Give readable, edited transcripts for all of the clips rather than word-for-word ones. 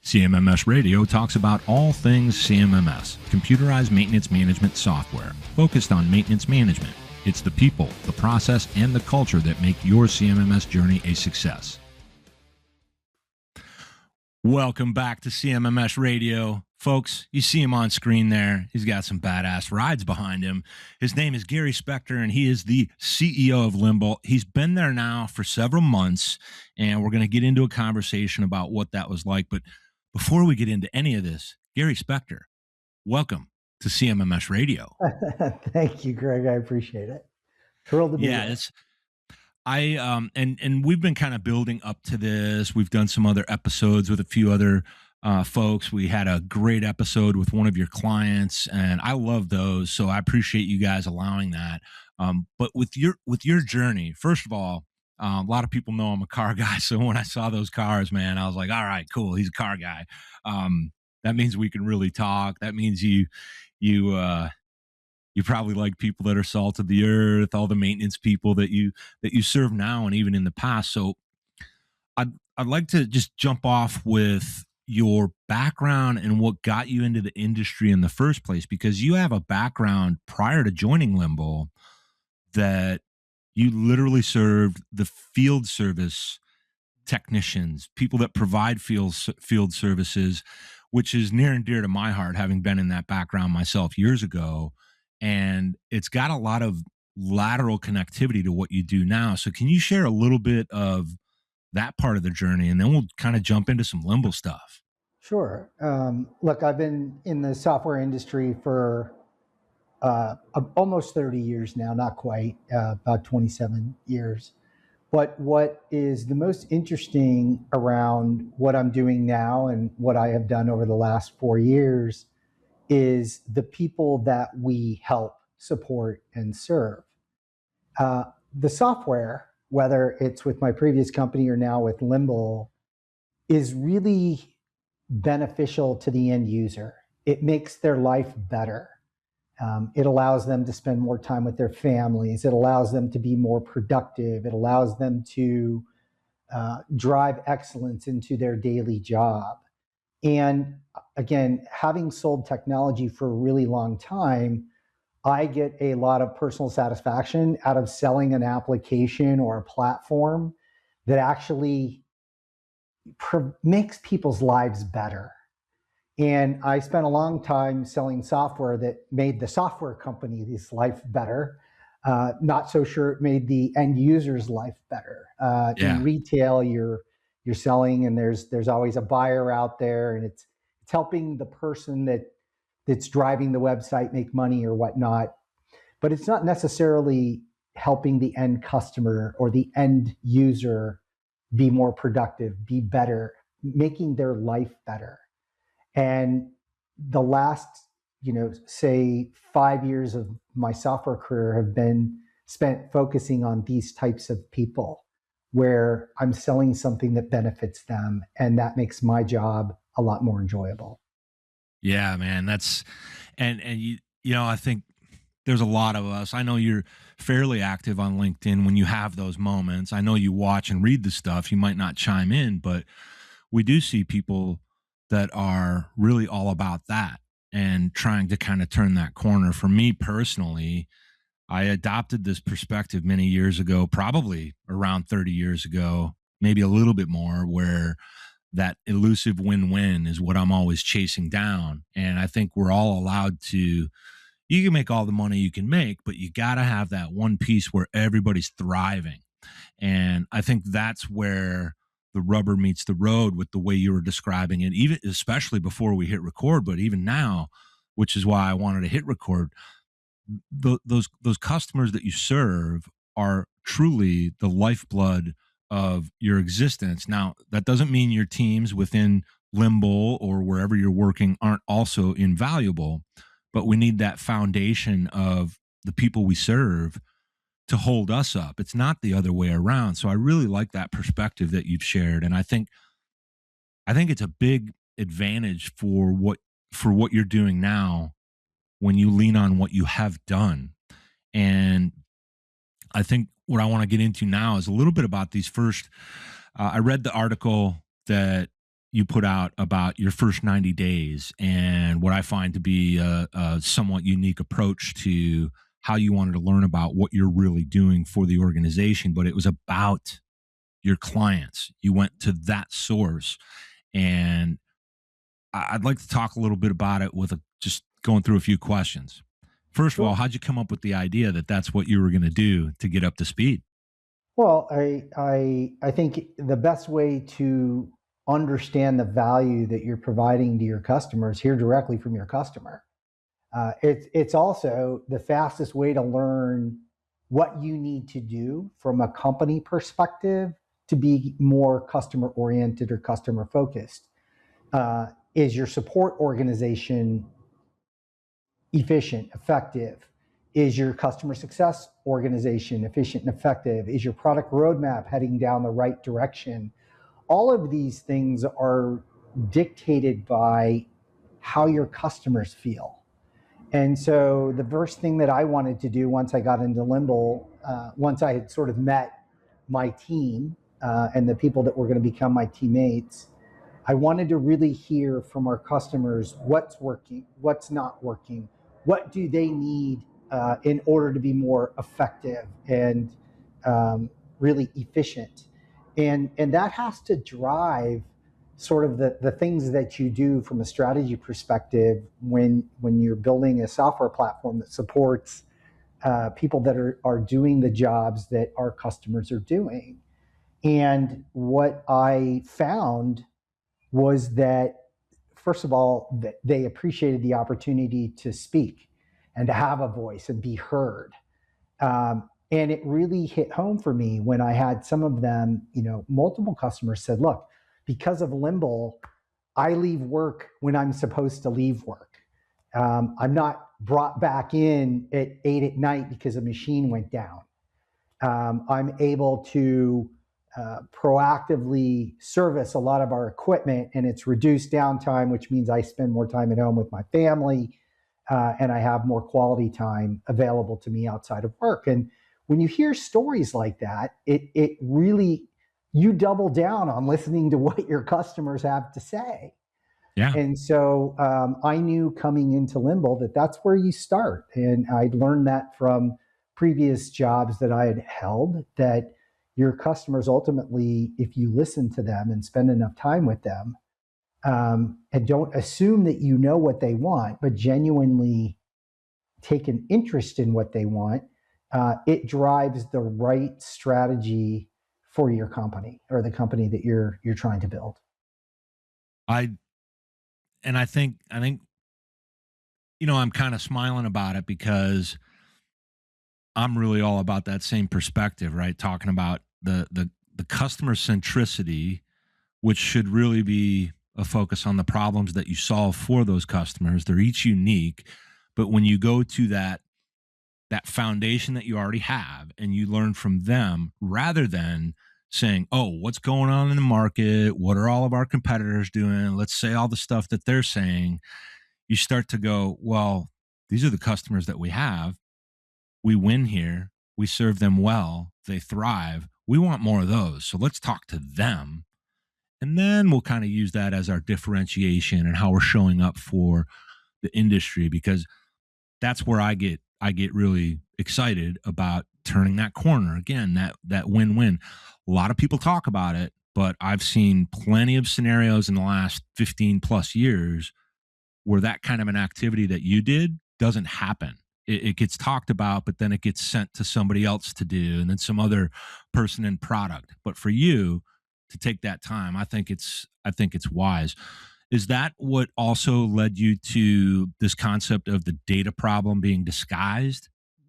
CMMS Radio talks about all things CMMS, computerized maintenance management software, focused on maintenance management. It's the people, the process, and the culture that make your CMMS journey a success. Welcome back to CMMS Radio. Folks, you see him on screen there. He's got some badass rides behind him. His name is Gary Spector, and he is the CEO of Limble. He's been there now for several months, and we're going to get into a conversation about what that was like. But before we get into any of this, Gary Spector, welcome to CMMS Radio. Thank you, Greg. I appreciate it. Thrilled to be here. And we've been kind of building up to this. We've done some other episodes with a few other folks. We had a great episode with one of your clients, and I love those. So I appreciate you guys allowing that. But with your journey, first of all, a lot of people know I'm a car guy. So when I saw those cars, man, I was like, all right, cool. He's a car guy. That means we can really talk. That means you probably like people that are salt of the earth, all the maintenance people that you serve now and even in the past. So I'd like to just jump off with your background and what got you into the industry in the first place, because you have a background prior to joining Limble that you literally served the field service technicians, people that provide field services, which is near and dear to my heart, having been in that background myself years ago. And it's got a lot of lateral connectivity to what you do now. So can you share a little bit of that part of the journey, and then we'll kind of jump into some Limble stuff? Sure. Look, I've been in the software industry for almost 30 years now, not quite, about 27 years. But what is the most interesting around what I'm doing now and what I have done over the last 4 years is the people that we help, support, and serve. The software, whether it's with my previous company or now with Limble, is really beneficial to the end user. It makes their life better. It allows them to spend more time with their families. It allows them to be more productive. It allows them to drive excellence into their daily job. And again, having sold technology for a really long time, I get a lot of personal satisfaction out of selling an application or a platform that actually makes people's lives better. And I spent a long time selling software that made the software company's life better. Not so sure it made the end user's life better. In retail, you're selling, and there's always a buyer out there, and it's helping the person that's driving the website make money or whatnot. But it's not necessarily helping the end customer or the end user be more productive, be better, making their life better. And the last, say 5 years of my software career have been spent focusing on these types of people, where I'm selling something that benefits them, and that makes my job a lot more enjoyable. Yeah, man, and I think there's a lot of us. I know you're fairly active on LinkedIn when you have those moments. I know you watch and read the stuff. You might not chime in, but we do see people that are really all about that and trying to kind of turn that corner. For me personally, I adopted this perspective many years ago, probably around 30 years ago, maybe a little bit more, where that elusive win-win is what I'm always chasing down. And I think we're all allowed to, you can make all the money you can make, but you got to have that one piece where everybody's thriving. And I think that's where the rubber meets the road with the way you were describing it, even especially before we hit record, but even now, which is why I wanted to hit record. Those customers that you serve are truly the lifeblood of your existence. Now, that doesn't mean your teams within Limble or wherever you're working aren't also invaluable, but we need that foundation of the people we serve to hold us up. It's not the other way around. So I really like that perspective that you've shared, and I think it's a big advantage for what you're doing now when you lean on what you have done. And I think what I want to get into now is a little bit about these first. I read the article that you put out about your first 90 days and what I find to be a somewhat unique approach to how you wanted to learn about what you're really doing for the organization, but it was about your clients. You went to that source. And I'd like to talk a little bit about it with just going through a few questions. First of all, Sure. how'd you come up with the idea that that's what you were going to do to get up to speed? Well, I think the best way to understand the value that you're providing to your customers, hear directly from your customer. It's also the fastest way to learn what you need to do from a company perspective to be more customer oriented or customer focused. Is your support organization efficient, effective? Is your customer success organization efficient and effective? Is your product roadmap heading down the right direction? All of these things are dictated by how your customers feel. And so the first thing that I wanted to do once I got into Limble, once I had sort of met my team and the people that were going to become my teammates, I wanted to really hear from our customers what's working, what's not working, what do they need in order to be more effective and really efficient. And that has to drive sort of the things that you do from a strategy perspective when you're building a software platform that supports people that are doing the jobs that our customers are doing. And what I found was that, first of all, that they appreciated the opportunity to speak and to have a voice and be heard. And it really hit home for me when I had some of them, multiple customers said, look, because of Limble, I leave work when I'm supposed to leave work. I'm not brought back in at 8 at night because a machine went down. I'm able to proactively service a lot of our equipment, and it's reduced downtime, which means I spend more time at home with my family, and I have more quality time available to me outside of work. And when you hear stories like that, it really, you double down on listening to what your customers have to say. Yeah. And so I knew coming into Limble that that's where you start. And I'd learned that from previous jobs that I had held, that your customers ultimately, if you listen to them and spend enough time with them, and don't assume that you know what they want, but genuinely take an interest in what they want, it drives the right strategy for your company or the company that you're trying to build. I I think I'm kind of smiling about it because I'm really all about that same perspective, right? Talking about the customer centricity, which should really be a focus on the problems that you solve for those customers. They're each unique, but when you go to that foundation that you already have and you learn from them rather than saying, oh, what's going on in the market? What are all of our competitors doing? Let's say all the stuff that they're saying. You start to go, well, these are the customers that we have. We win here. We serve them well. They thrive. We want more of those. So let's talk to them. And then we'll kind of use that as our differentiation and how we're showing up for the industry, because that's where I get really excited about turning that corner. Again, that win-win. A lot of people talk about it, but I've seen plenty of scenarios in the last 15 plus years where that kind of an activity that you did doesn't happen. It gets talked about, but then it gets sent to somebody else to do, and then some other person in product. But for you to take that time, I think it's wise. Is that what also led you to this concept of the data problem being disguised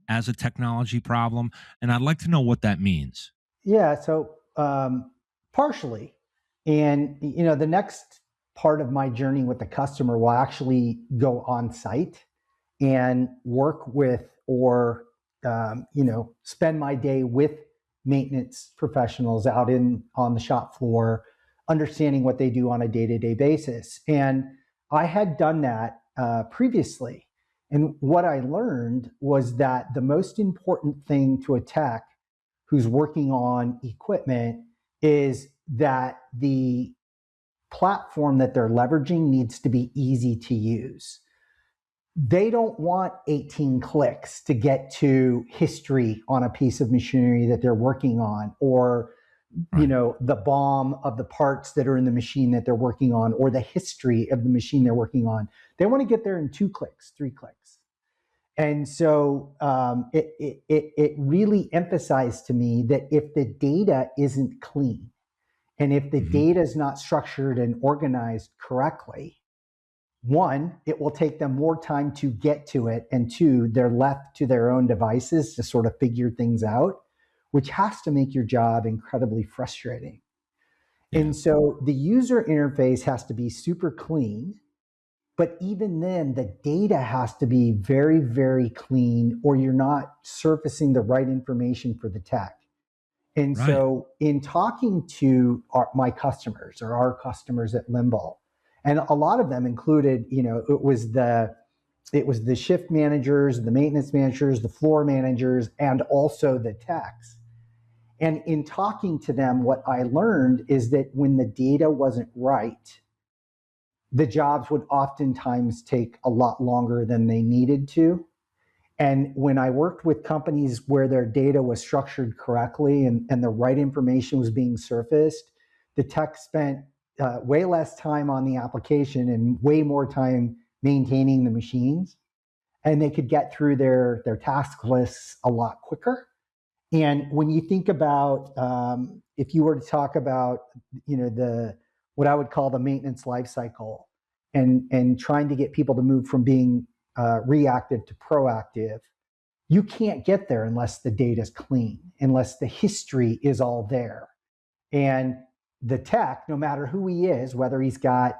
as a technology problem? And I'd like to know what that means. Yeah, so partially. And the next part of my journey with the customer will actually go on site and work with or spend my day with maintenance professionals out on the shop floor, understanding what they do on a day-to-day basis. And I had done that previously. And what I learned was that the most important thing to a tech who's working on equipment is that the platform that they're leveraging needs to be easy to use. They don't want 18 clicks to get to history on a piece of machinery that they're working on, or Right. the BOM of the parts that are in the machine that they're working on, or the history of the machine they're working on. They want to get there in 2 clicks, 3 clicks. And so it really emphasized to me that if the data isn't clean, and if the data is not structured and organized correctly, one, it will take them more time to get to it, and two, they're left to their own devices to sort of figure things out, which has to make your job incredibly frustrating. Yeah. And so the user interface has to be super clean, but even then, the data has to be very, very clean, or you're not surfacing the right information for the tech. And Right. so in talking to my customers, or our customers at Limble, and a lot of them included, it was the shift managers, the maintenance managers, the floor managers, and also the techs. And in talking to them, what I learned is that when the data wasn't right, the jobs would oftentimes take a lot longer than they needed to. And when I worked with companies where their data was structured correctly, and the right information was being surfaced, the tech spent way less time on the application and way more time maintaining the machines. And they could get through their task lists a lot quicker. And when you think about, if you were to talk about, what I would call the maintenance life cycle, and trying to get people to move from being reactive to proactive, you can't get there unless the data is clean, unless the history is all there. And the tech, no matter who he is, whether he's got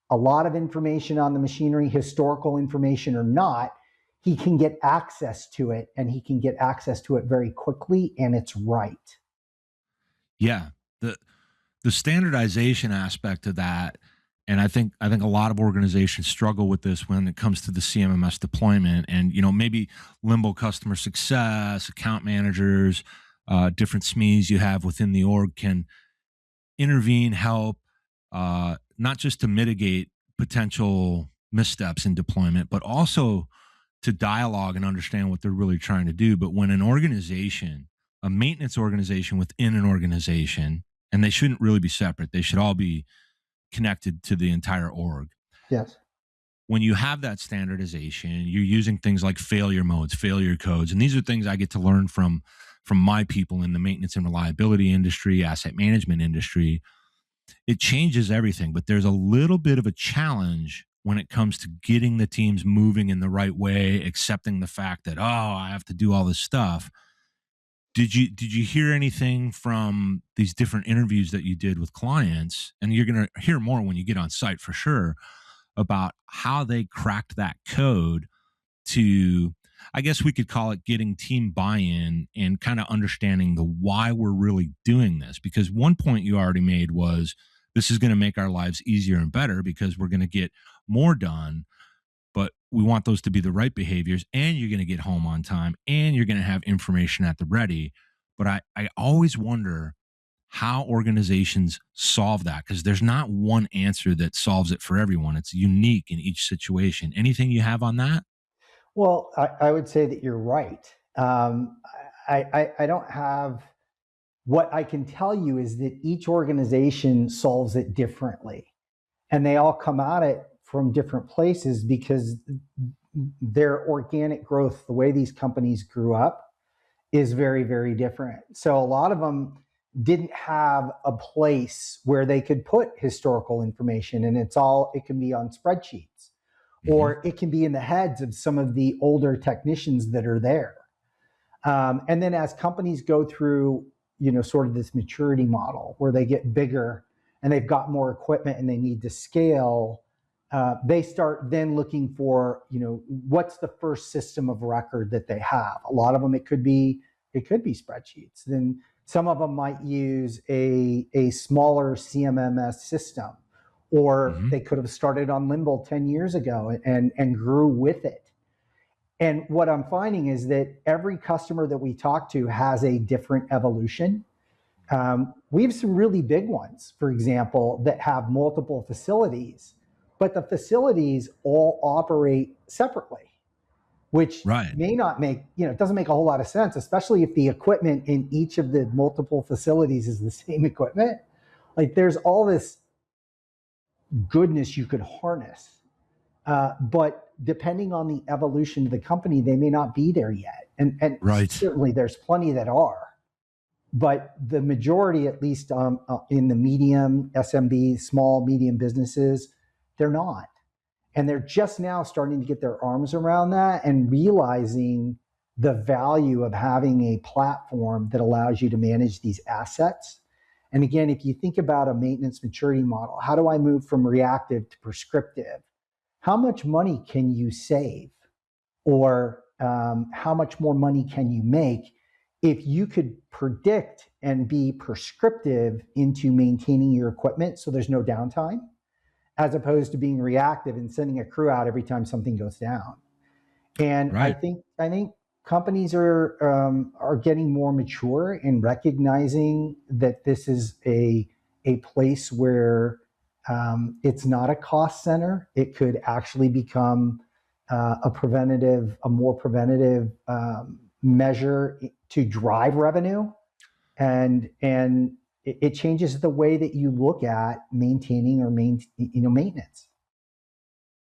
a lot of information on the machinery, historical information or not, he can get access to it, and he can get access to it very quickly, and it's right. Yeah. The standardization aspect of that, and I think a lot of organizations struggle with this when it comes to the CMMS deployment. And maybe Limble customer success, account managers, different SMEs you have within the org can intervene, help, not just to mitigate potential missteps in deployment, but also to dialogue and understand what they're really trying to do. But when an organization, a maintenance organization within an organization, and they shouldn't really be separate, they should all be connected to the entire org. Yes. When you have that standardization, you're using things like failure modes, failure codes, and these are things I get to learn from my people in the maintenance and reliability industry, asset management industry. It changes everything, but there's a little bit of a challenge when it comes to getting the teams moving in the right way, accepting the fact that, I have to do all this stuff. Did you hear anything from these different interviews that you did with clients? And you're going to hear more when you get on site for sure, about how they cracked that code to, I guess we could call it, getting team buy-in and kind of understanding the why we're really doing this. Because one point you already made was, this is going to make our lives easier and better because we're going to get more done, but we want those to be the right behaviors, and you're going to get home on time, and you're going to have information at the ready. But I always wonder how organizations solve that, because there's not one answer that solves it for everyone. It's unique in each situation. Anything you have on that? Well, I would say that you're right. I don't have, what I can tell you is that each organization solves it differently, and they all come at it from different places because their organic growth, the way these companies grew up, is very, very different. So a lot of them didn't have a place where they could put historical information, and it can be on spreadsheets, or it can be in the heads of some of the older technicians that are there. And then as companies go through, sort of this maturity model where they get bigger and they've got more equipment and they need to scale, they start then looking for, what's the first system of record that they have. A lot of them, it could be spreadsheets. Then some of them might use a smaller CMMS system, or they could have started on Limble 10 years ago and grew with it. And what I'm finding is that every customer that we talk to has a different evolution. We have some really big ones, for example, that have multiple facilities, but the facilities all operate separately, which Right. may not make, it doesn't make a whole lot of sense, especially if the equipment in each of the multiple facilities is the same equipment. Like there's all this goodness you could harness. But depending on the evolution of the company, they may not be there yet. And Right. certainly there's plenty that are. But the majority, at least in the medium, SMB, small, medium businesses, they're not. And they're just now starting to get their arms around that and realizing the value of having a platform that allows you to manage these assets. And again, if you think about a maintenance maturity model, how do I move from reactive to prescriptive? How much money can you save? Or how much more money can you make if you could predict and be prescriptive into maintaining your equipment so there's no downtime, as opposed to being reactive and sending a crew out every time something goes down? And Right. I think companies are getting more mature in recognizing that this is a place where it's not a cost center. It could actually become a more preventative measure to drive revenue, and it changes the way that you look at maintaining or maintenance.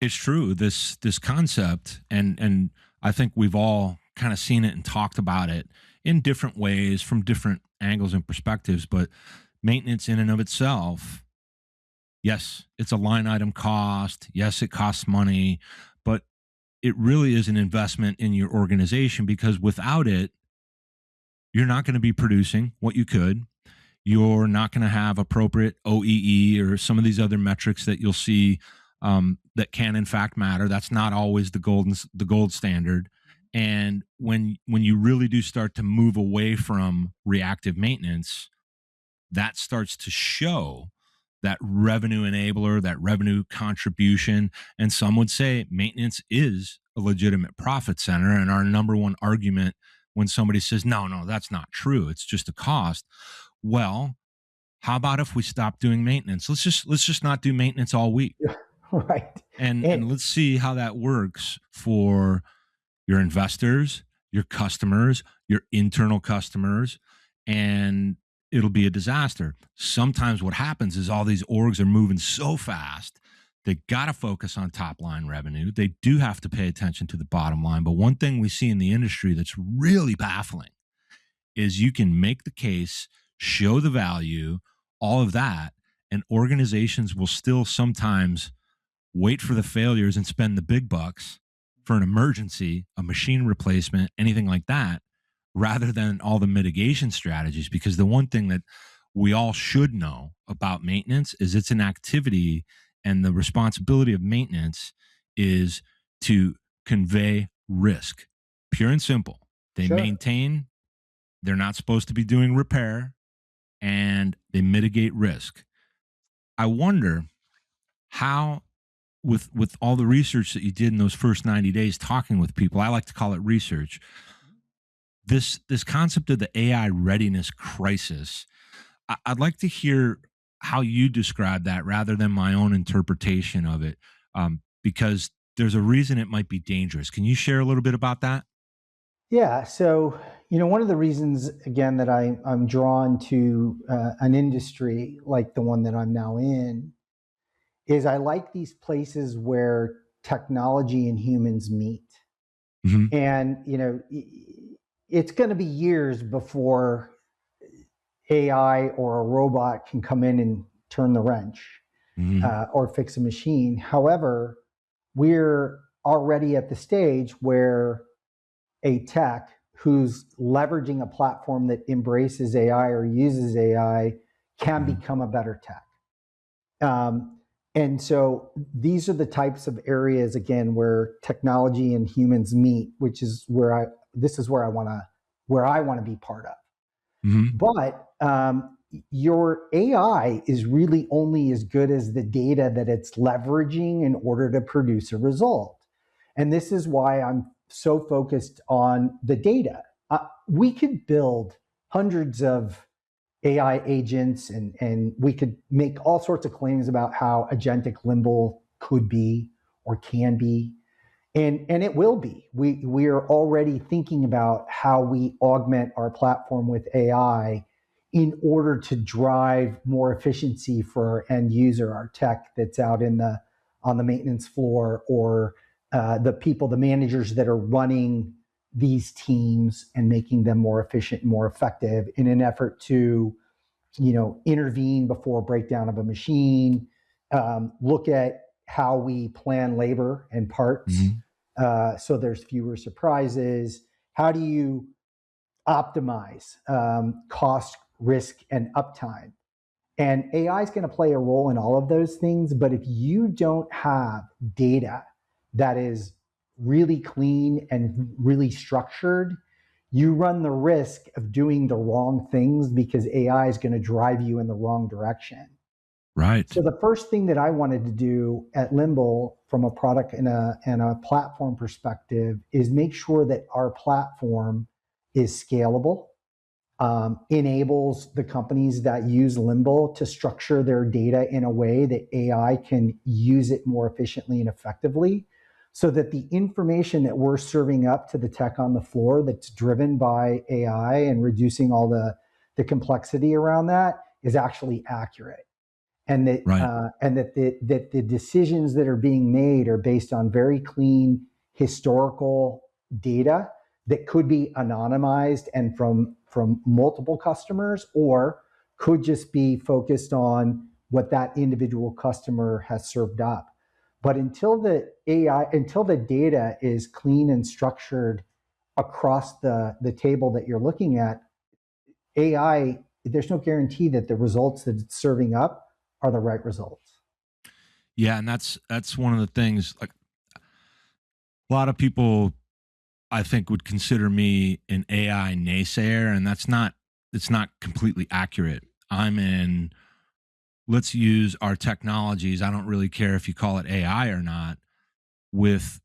It's true. This concept, and I think we've all kind of seen it and talked about it in different ways from different angles and perspectives, but maintenance in and of itself, yes, it's a line item cost. Yes, it costs money, but it really is an investment in your organization, because without it, you're not going to be producing what you could. You're not going to have appropriate OEE or some of these other metrics that you'll see that can in fact matter. That's not always the gold standard. And when you really do start to move away from reactive maintenance, that starts to show that revenue enabler, that revenue contribution. And some would say maintenance is a legitimate profit center. And our number one argument when somebody says, no, that's not true, it's just a cost. Well, how about if we stop doing maintenance? Let's just not do maintenance all week. Right. And let's see how that works for your investors, your customers, your internal customers, and it'll be a disaster. Sometimes what happens is all these orgs are moving so fast, they got to focus on top line revenue. They do have to pay attention to the bottom line. But one thing we see in the industry that's really baffling is you can make the case, show the value, all of that, and organizations will still sometimes wait for the failures and spend the big bucks for an emergency, a machine replacement, anything like that, rather than all the mitigation strategies. Because the one thing that we all should know about maintenance is it's an activity, and the responsibility of maintenance is to convey risk, pure and simple. They Sure. maintain, they're not supposed to be doing repair, and they mitigate risk. I wonder how, with all the research that you did in those first 90 days talking with people, I like to call it research, this concept of the AI readiness crisis, I'd like to hear how you describe that rather than my own interpretation of it, because there's a reason it might be dangerous. Can you share a little bit about that? Yeah. So, one of the reasons, again, that I'm drawn to an industry like the one that I'm now in is I like these places where technology and humans meet. Mm-hmm. And, it's going to be years before AI or a robot can come in and turn the wrench or fix a machine. However, we're already at the stage where a tech who's leveraging a platform that embraces AI or uses AI can become a better tech. And so these are the types of areas, again, where technology and humans meet, which is where I want to be part of. Mm-hmm. But your AI is really only as good as the data that it's leveraging in order to produce a result. And this is why I'm so focused on the data. We could build hundreds of AI agents, and we could make all sorts of claims about how agentic Limble could be or can be. And it will be. We are already thinking about how we augment our platform with AI in order to drive more efficiency for our end user, our tech that's out on the maintenance floor, or the managers that are running these teams and making them more efficient and more effective in an effort to, intervene before breakdown of a machine, look at how we plan labor and parts. So there's fewer surprises. How do you optimize cost, risk, and uptime? And AI is going to play a role in all of those things. But if you don't have data that is really clean and really structured, you run the risk of doing the wrong things because AI is going to drive you in the wrong direction. Right. So the first thing that I wanted to do at Limble from a product and a platform perspective is make sure that our platform is scalable, enables the companies that use Limble to structure their data in a way that AI can use it more efficiently and effectively, so that the information that we're serving up to the tech on the floor that's driven by AI and reducing all the complexity around that is actually accurate. And that Right. that the decisions that are being made are based on very clean historical data that could be anonymized and from multiple customers, or could just be focused on what that individual customer has served up. But until the data is clean and structured across the table that you're looking at, AI, there's no guarantee that the results that it's serving up are the right results. Yeah, and that's one of the things. Like, a lot of people, I think, would consider me an AI naysayer, and it's not completely accurate. I'm in, let's use our technologies. I don't really care if you call it AI or not, with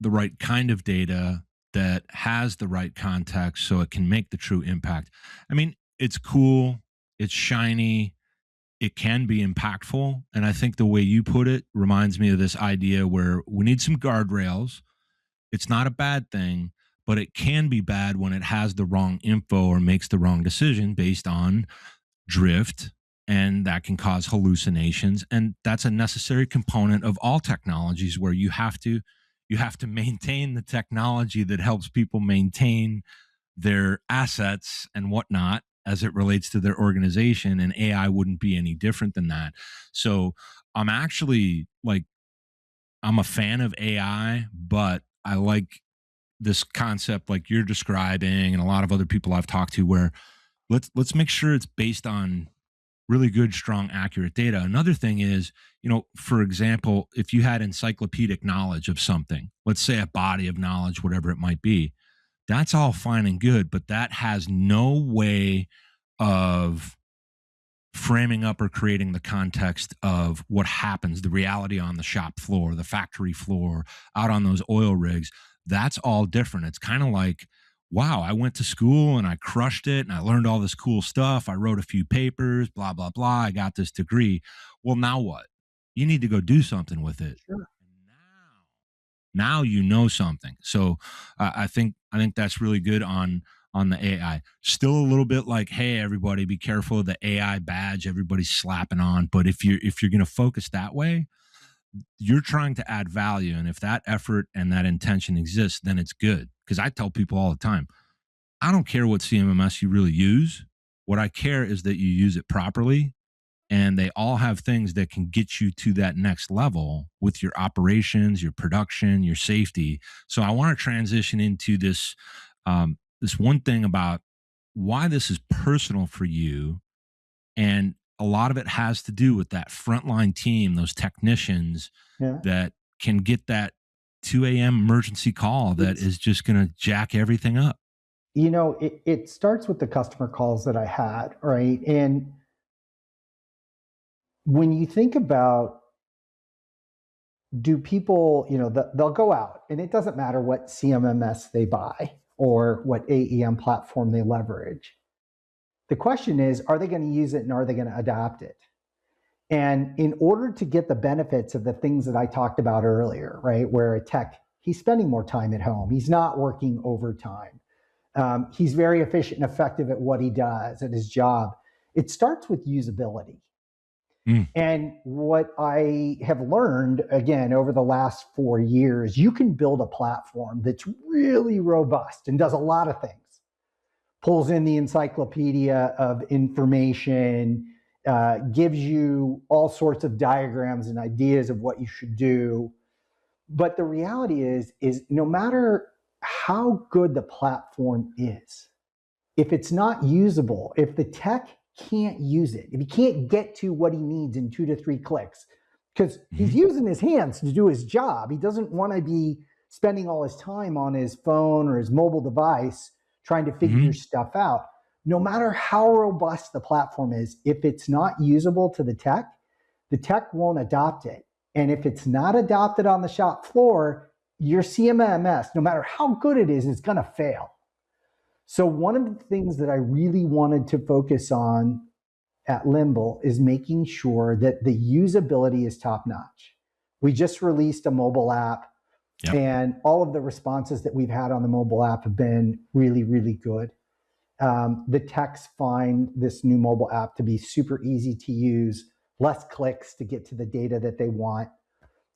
the right kind of data that has the right context so it can make the true impact. I mean, it's cool, it's shiny, it can be impactful. And I think the way you put it reminds me of this idea where we need some guardrails. It's not a bad thing, but it can be bad when it has the wrong info or makes the wrong decision based on drift, and that can cause hallucinations. And that's a necessary component of all technologies, where you have to maintain the technology that helps people maintain their assets and whatnot as it relates to their organization, and AI wouldn't be any different than that. So I'm actually like, I'm a fan of AI, but I like this concept like you're describing and a lot of other people I've talked to, where let's make sure it's based on really good, strong, accurate data. Another thing is, for example, if you had encyclopedic knowledge of something, let's say a body of knowledge, whatever it might be, that's all fine and good, but that has no way of framing up or creating the context of what happens, the reality on the shop floor, the factory floor, out on those oil rigs. That's all different. It's kind of like, wow, I went to school and I crushed it and I learned all this cool stuff. I wrote a few papers, blah, blah, blah. I got this degree. Well, now what? You need to go do something with it. Sure. Now you know something. So I think that's really good on the AI. Still a little bit like, hey, everybody, be careful of the AI badge everybody's slapping on. But if you're going to focus that way, you're trying to add value, and if that effort and that intention exists, then it's good. Because I tell people all the time, I don't care what CMMS you really use. What I care is that you use it properly, and they all have things that can get you to that next level with your operations, your production, your safety. So I want to transition into this one thing about why this is personal for you, and a lot of it has to do with that frontline team, those technicians Yeah. that can get that 2 a.m. emergency call that It's, is just going to jack everything up. it starts with the customer calls that I had, right? And when you think about, do people, they'll go out, and it doesn't matter what CMMS they buy or what AEM platform they leverage. The question is, are they going to use it and are they going to adopt it? And in order to get the benefits of the things that I talked about earlier, right, where a tech, he's spending more time at home, he's not working overtime, he's very efficient and effective at what he does, at his job. It starts with usability. And what I have learned, again, over the last 4 years, you can build a platform that's really robust and does a lot of things. Pulls in the encyclopedia of information, gives you all sorts of diagrams and ideas of what you should do. But the reality is no matter how good the platform is, if it's not usable, if the tech can't use it, if he can't get to what he needs in 2 to 3 clicks, because he's using his hands to do his job. He doesn't want to be spending all his time on his phone or his mobile device trying to figure stuff out. No matter how robust the platform is, if it's not usable to the tech won't adopt it. And if it's not adopted on the shop floor, your CMMS, no matter how good it is going to fail. So one of the things that I really wanted to focus on at Limble is making sure that the usability is top notch. We just released a mobile app, and all of the responses that we've had on the mobile app have been really, really good. The techs find this new mobile app to be super easy to use, less clicks to get to the data that they want.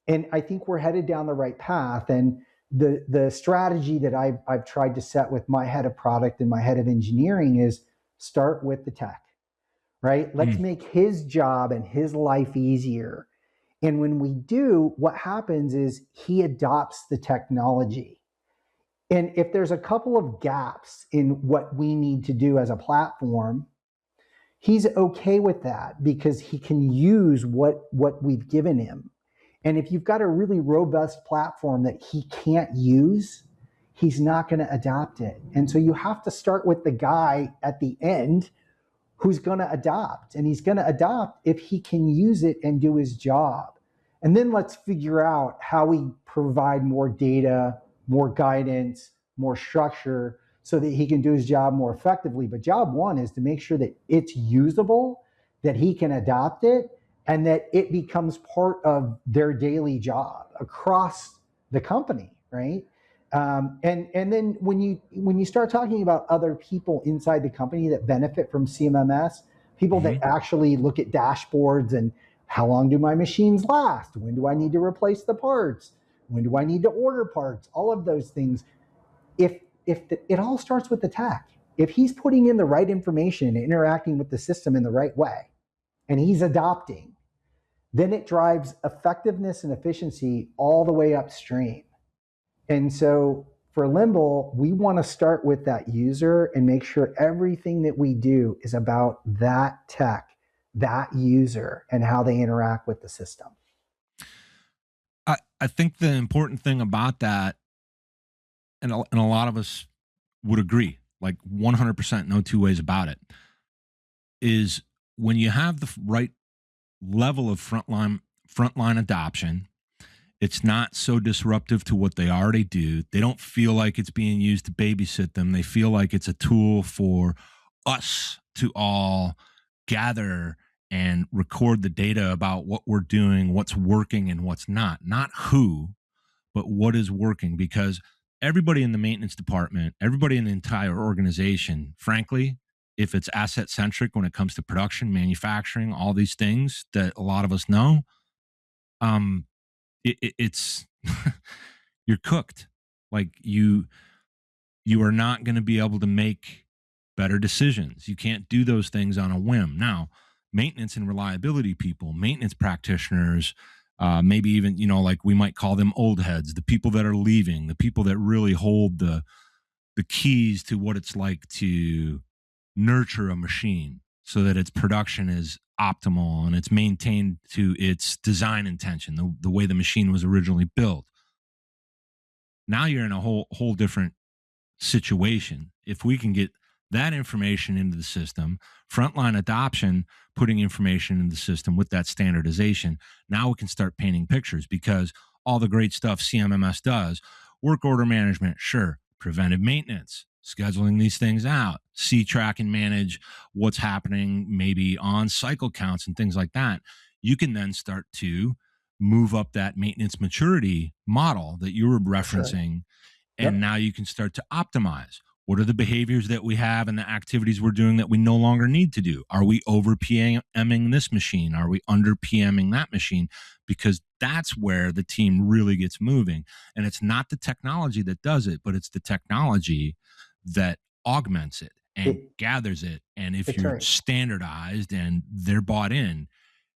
And I think we're headed down the right path. And the strategy that I've tried to set with my head of product and my head of engineering is start with the tech, right? Let's make his job and his life easier. And when we do, what happens is he adopts the technology. And if there's a couple of gaps in what we need to do as a platform, he's okay with that because he can use what we've given him. And if you've got a really robust platform that he can't use, he's not going to adopt it. And so you have to start with the guy at the end who's going to adopt. And he's going to adopt if he can use it and do his job. And then let's figure out how we provide more data, more guidance, more structure so that he can do his job more effectively. But job one is to make sure that it's usable, that he can adopt it, and that it becomes part of their daily job across the company, right? And then when you start talking about other people inside the company that benefit from CMMS, people that actually look at dashboards and how long do my machines last? When do I need to replace the parts? When do I need to order parts? All of those things. It all starts with the tech. If he's putting in the right information and interacting with the system in the right way, and he's adopting, then it drives effectiveness and efficiency all the way upstream. And so for Limble, we want to start with that user and make sure everything that we do is about that tech, that user, and how they interact with the system. I think the important thing about that, and a lot of us would agree, like 100%, no two ways about it, is when you have the right level of frontline adoption, it's not so disruptive to what they already do. They don't feel like it's being used to babysit them. They feel like it's a tool for us to all gather and record the data about what we're doing, what's working and what's not who, but what is working. Because everybody in the maintenance department, everybody in the entire organization, frankly, if it's asset centric when it comes to production, manufacturing, all these things that a lot of us know, it's you're cooked. Like you are not going to be able to make better decisions. You can't do those things on a whim. Now, maintenance and reliability people, maintenance practitioners, maybe even, like we might call them old heads, the people that are leaving, the people that really hold the keys to what it's like to nurture a machine so that its production is optimal and it's maintained to its design intention, the way the machine was originally built. Now you're in a whole different situation. If we can get that information into the system, frontline adoption, putting information in the system with that standardization, now we can start painting pictures, because all the great stuff CMMS does, work order management, sure, preventive maintenance, scheduling these things out, see, track, and manage what's happening maybe on cycle counts and things like that, you can then start to move up that maintenance maturity model that you were referencing. Right. And now you can start to optimize. What are the behaviors that we have and the activities we're doing that we no longer need to do? Are we over PMing this machine? Are we under PMing that machine? Because that's where the team really gets moving. And it's not the technology that does it, but it's the technology that augments it and gathers it. And if you're standardized and they're bought in,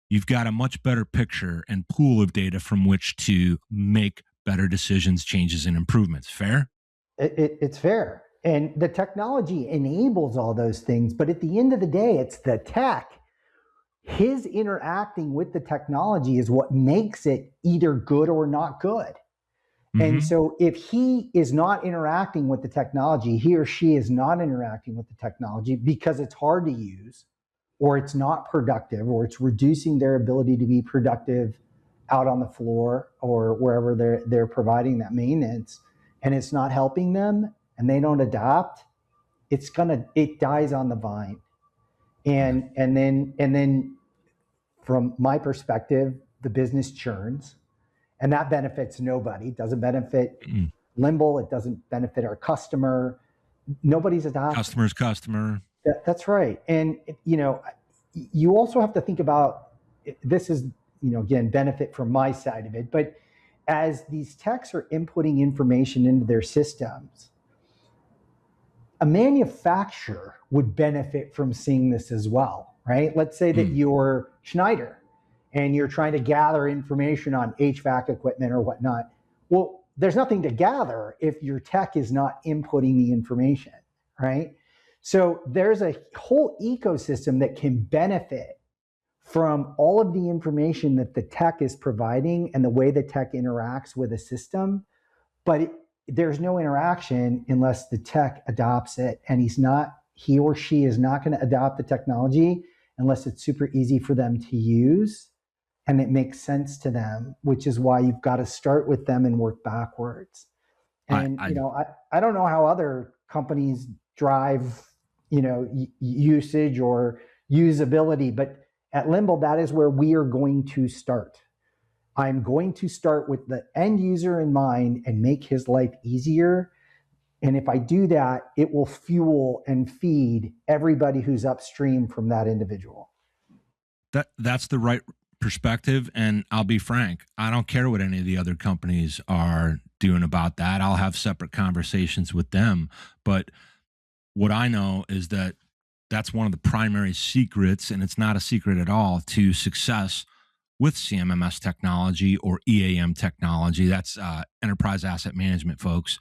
you've got a much better picture and pool of data from which to make better decisions, changes, and improvements. Fair? It's fair. And the technology enables all those things. But at the end of the day, it's the tech. His interacting with the technology is what makes it either good or not good. Mm-hmm. And so if he is not interacting with the technology, he or she is not interacting with the technology because it's hard to use, or it's not productive, or it's reducing their ability to be productive out on the floor or wherever they're providing that maintenance, and it's not helping them, and they don't adapt, it dies on the vine. And then from my perspective, the business churns, and that benefits nobody. It doesn't benefit Limble. It doesn't benefit our customer. Nobody's adopting. Customer's customer. That's right. And you also have to think about, this is, again, benefit from my side of it, but as these techs are inputting information into their systems, a manufacturer would benefit from seeing this as well, right? Let's say that you're Schneider and you're trying to gather information on HVAC equipment or whatnot. Well, there's nothing to gather if your tech is not inputting the information, right? So there's a whole ecosystem that can benefit from all of the information that the tech is providing and the way the tech interacts with a system. But there's no interaction unless the tech adopts it, and he or she is not going to adopt the technology unless it's super easy for them to use and it makes sense to them, which is why you've got to start with them and work backwards. And I don't know how other companies drive usage or usability, but at Limble, that is where we are going to start. I'm going to start with the end user in mind and make his life easier. And if I do that, it will fuel and feed everybody who's upstream from that individual. That's the right perspective. And I'll be frank, I don't care what any of the other companies are doing about that. I'll have separate conversations with them. But what I know is that that's one of the primary secrets, and it's not a secret at all, to success with CMMS technology or EAM technology. That's enterprise asset management, folks.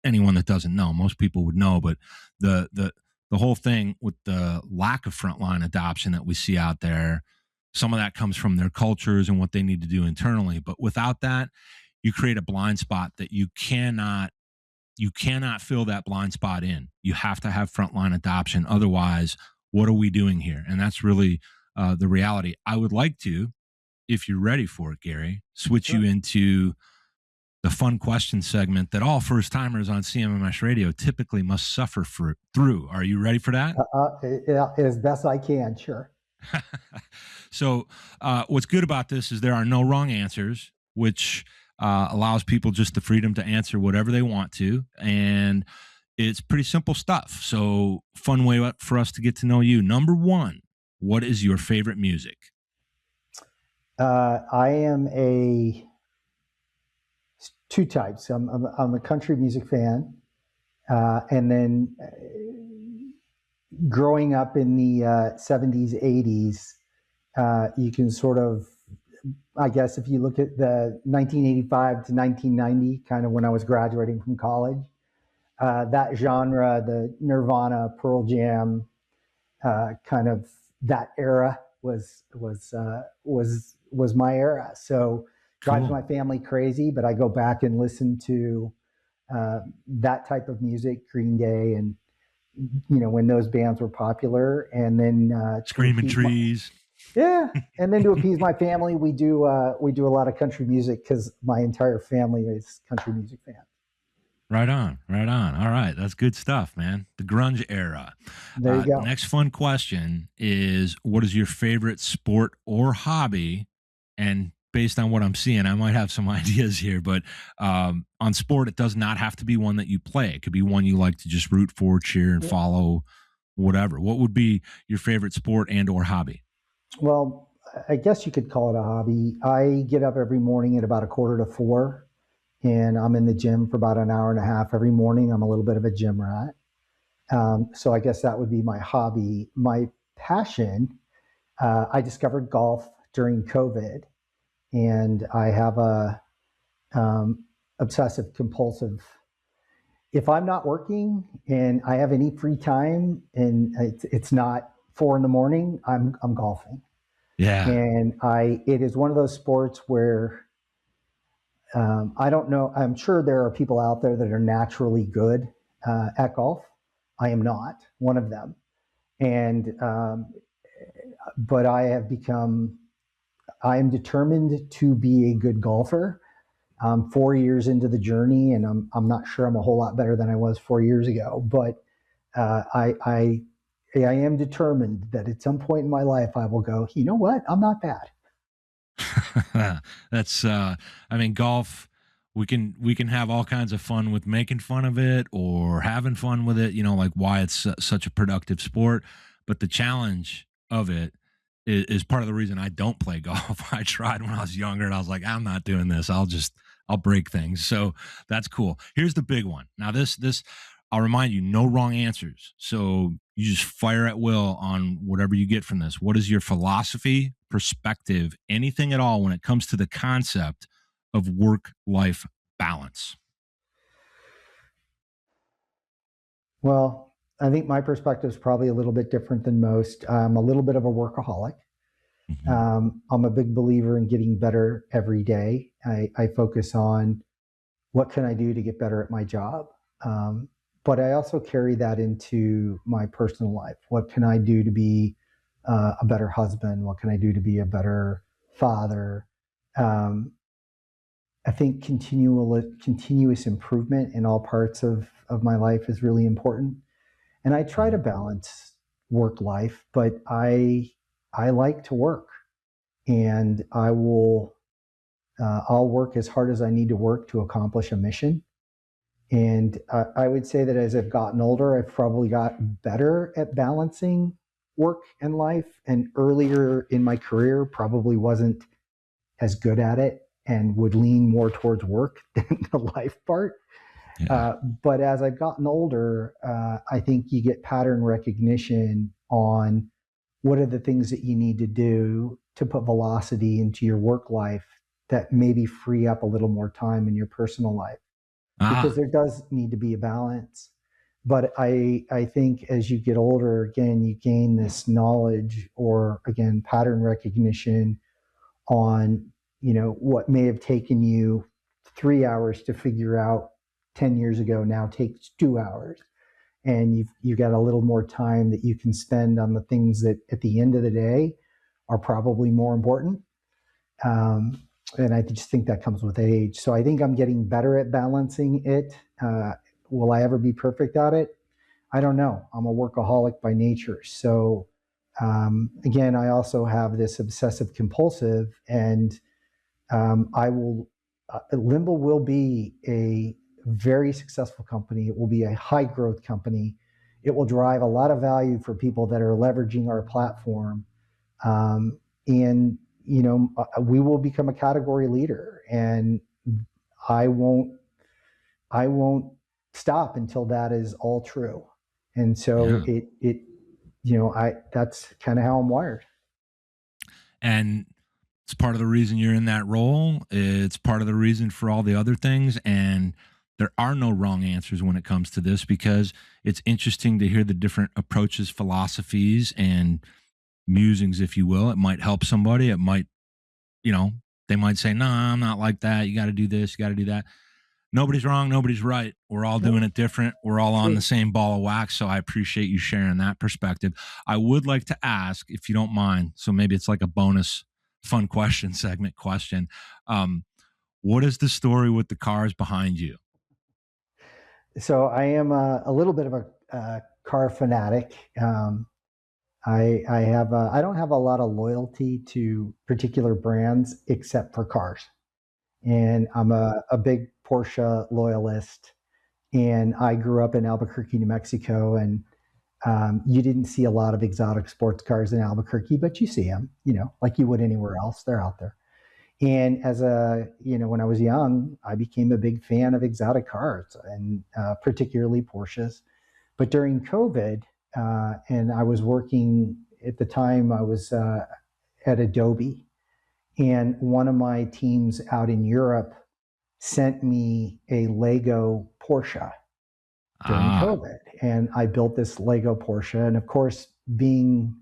Anyone that doesn't know, most people would know, but the whole thing with the lack of frontline adoption that we see out there, some of that comes from their cultures and what they need to do internally. But without that, you create a blind spot that you cannot fill that blind spot in. You have to have frontline adoption. Otherwise, what are we doing here? And that's really the reality. I would like to, if you're ready for it, Gary, switch you into the fun question segment that all first timers on CMMS Radio typically must suffer through. Are you ready for that? As best I can, sure. So what's good about this is there are no wrong answers, which allows people just the freedom to answer whatever they want to. And it's pretty simple stuff. So fun way for us to get to know you. Number one, what is your favorite music? I am two types. I'm a country music fan. And then growing up in the 70s, 80s, you can sort of, I guess if you look at the 1985 to 1990, kind of when I was graduating from college, that genre, the Nirvana, Pearl Jam, kind of that era was my era. So drives my family crazy, but I go back and listen to that type of music, Green Day, and when those bands were popular, and then Screaming Trees. And then to appease my family, we do a lot of country music because my entire family is country music fans. Right on, right on. All right, that's good stuff, man. The grunge era. There you go. Next fun question is, what is your favorite sport or hobby? And based on what I'm seeing, I might have some ideas here, but on sport, it does not have to be one that you play. It could be one you like to just root for, cheer, and Yeah. follow, whatever. What would be your favorite sport and or hobby? Well, I guess you could call it a hobby. I get up every morning at about 3:45, and I'm in the gym for about an hour and a half every morning. I'm a little bit of a gym rat. So I guess that would be my hobby. My passion, I discovered golf during COVID, and I have a obsessive compulsive. If I'm not working and I have any free time and it's not 4 in the morning, I'm golfing. Yeah. And it is one of those sports where I don't know. I'm sure there are people out there that are naturally good at golf. I am not one of them, and but I have become. I am determined to be a good golfer. I'm 4 years into the journey, and I'm not sure I'm a whole lot better than I was 4 years ago. But I am determined that at some point in my life I will go. You know what? I'm not bad. That's I mean, golf, we can have all kinds of fun with making fun of it or having fun with it, like why it's such a productive sport, but the challenge of it is part of the reason I don't play golf. I tried when I was younger and I was like, I'm not doing this. I'll break things. So that's cool. Here's the big one. Now this I'll remind you, no wrong answers. So you just fire at will on whatever you get from this. What is your philosophy, perspective, anything at all when it comes to the concept of work life balance? Well, I think my perspective is probably a little bit different than most. I'm a little bit of a workaholic. Mm-hmm. I'm a big believer in getting better every day. I focus on what can I do to get better at my job. But I also carry that into my personal life. What can I do to be a better husband? What can I do to be a better father? Um, I think continuous improvement in all parts of my life is really important. And I try to balance work life, but I like to work, and I'll work as hard as I need to work to accomplish a mission. And I would say that as I've gotten older, I've probably got better at balancing work and life. And earlier in my career, probably wasn't as good at it and would lean more towards work than the life part. Yeah. But as I've gotten older, I think you get pattern recognition on what are the things that you need to do to put velocity into your work life that maybe free up a little more time in your personal life, because Ah, there does need to be a balance. But I think as you get older, again, you gain this knowledge, or again, pattern recognition on, what may have taken you 3 hours to figure out 10 years ago now takes 2 hours. And you've got a little more time that you can spend on the things that at the end of the day are probably more important. Um, and I just think that comes with age. So I think I'm getting better at balancing it. Will I ever be perfect at it? I don't know. I'm a workaholic by nature. So again, I also have this obsessive compulsive, and I will. Limble will be a very successful company. It will be a high growth company. It will drive a lot of value for people that are leveraging our platform, and we will become a category leader. And I won't. I won't stop until that is all true. And so yeah. I that's kind of how I'm wired. And it's part of the reason you're in that role. It's part of the reason for all the other things. And there are no wrong answers when it comes to this, because it's interesting to hear the different approaches, philosophies, and musings, if you will. It might help somebody. It might, you know, they might say, no, I'm not like that. You got to do this, you got to do that. Nobody's wrong. Nobody's right. We're all doing Nope, it different. We're all on the true. same ball of wax. So I appreciate you sharing that perspective. I would like to ask, if you don't mind, so maybe it's like a bonus fun question segment question. Um, what is the story with the cars behind you? So I am a little bit of a car fanatic. I don't have a lot of loyalty to particular brands except for cars, and I'm a big Porsche loyalist. And I grew up in Albuquerque, New Mexico, and you didn't see a lot of exotic sports cars in Albuquerque, but you see them, like you would anywhere else. They're out there. And when I was young, I became a big fan of exotic cars and particularly Porsches. But during COVID, and I was working at the time, I was at Adobe, and one of my teams out in Europe sent me a Lego Porsche during COVID. And I built this Lego Porsche. And of course, being,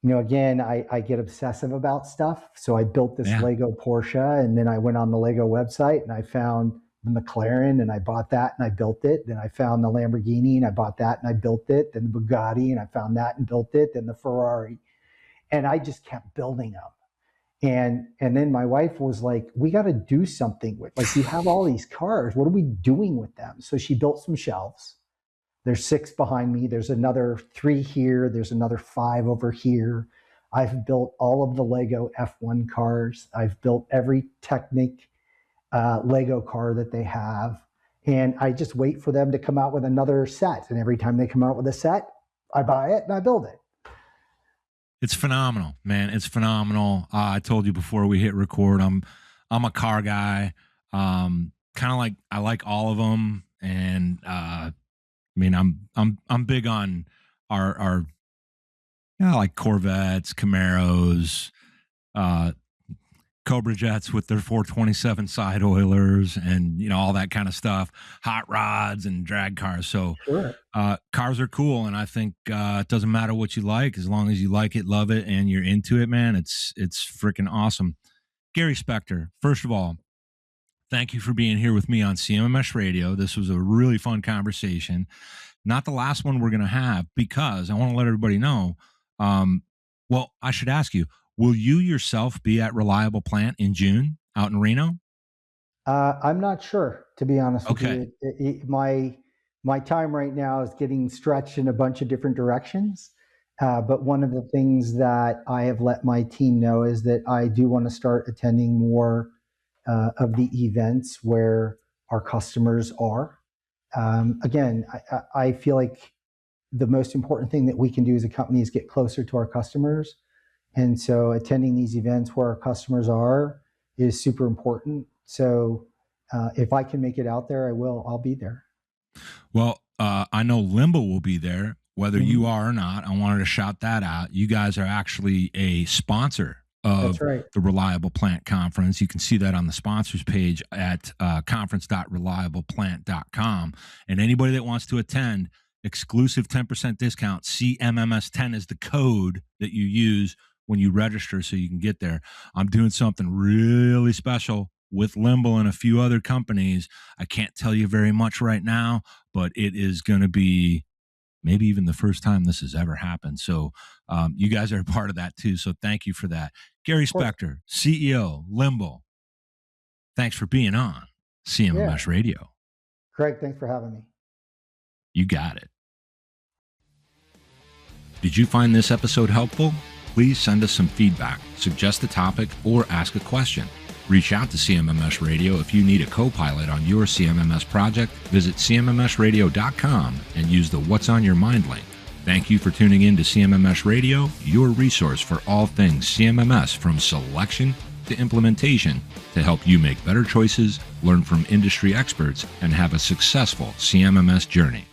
again, I get obsessive about stuff. So I built this Lego Porsche, and then I went on the Lego website and I found the McLaren and I bought that and I built it. Then I found the Lamborghini and I bought that and I built it. Then the Bugatti and I found that and built it. Then the Ferrari. And I just kept building them. And then my wife was like, we got to do something with, like, you have all these cars. What are we doing with them? So she built some shelves. There's 6 behind me. There's another 3 here. There's another 5 over here. I've built all of the Lego F1 cars. I've built every Technic Lego car that they have. And I just wait for them to come out with another set. And every time they come out with a set, I buy it and I build it. It's phenomenal, man. It's phenomenal. I told you before we hit record, I'm a car guy. Kind of like, I like all of them. And, I mean, I'm big on our like Corvettes, Camaros, Cobra Jets with their 427 side oilers and, all that kind of stuff, hot rods and drag cars. So Sure. Cars are cool. And I think it doesn't matter what you like, as long as you like it, love it, and you're into it, man. It's freaking awesome. Gary Spector, first of all, thank you for being here with me on CMMS Radio. This was a really fun conversation. Not the last one we're going to have, because I want to let everybody know. Well, I should ask you, will you yourself be at Reliable Plant in June out in Reno? I'm not sure, to be honest Okay. with you. My time right now is getting stretched in a bunch of different directions. But one of the things that I have let my team know is that I do want to start attending more of the events where our customers are. Again, I feel like the most important thing that we can do as a company is get closer to our customers. And so attending these events where our customers are is super important. So if I can make it out there, I will. I'll be there. Well, I know Limble will be there, whether you are or not. I wanted to shout that out. You guys are actually a sponsor of the Reliable Plant Conference. You can see that on the sponsors page at conference.reliableplant.com. And anybody that wants to attend, exclusive 10% discount. CMMS10 is the code that you use when you register so you can get there. I'm doing something really special with Limble and a few other companies. I can't tell you very much right now, but it is going to be maybe even the first time this has ever happened. So you guys are a part of that too. So thank you for that. Gary Spector, CEO, Limble. Thanks for being on CMMS Radio. Craig, thanks for having me. You got it. Did you find this episode helpful? Please send us some feedback, suggest a topic, or ask a question. Reach out to CMMS Radio if you need a co-pilot on your CMMS project. Visit CMMSradio.com and use the What's on Your Mind link. Thank you for tuning in to CMMS Radio, your resource for all things CMMS, from selection to implementation, to help you make better choices, learn from industry experts, and have a successful CMMS journey.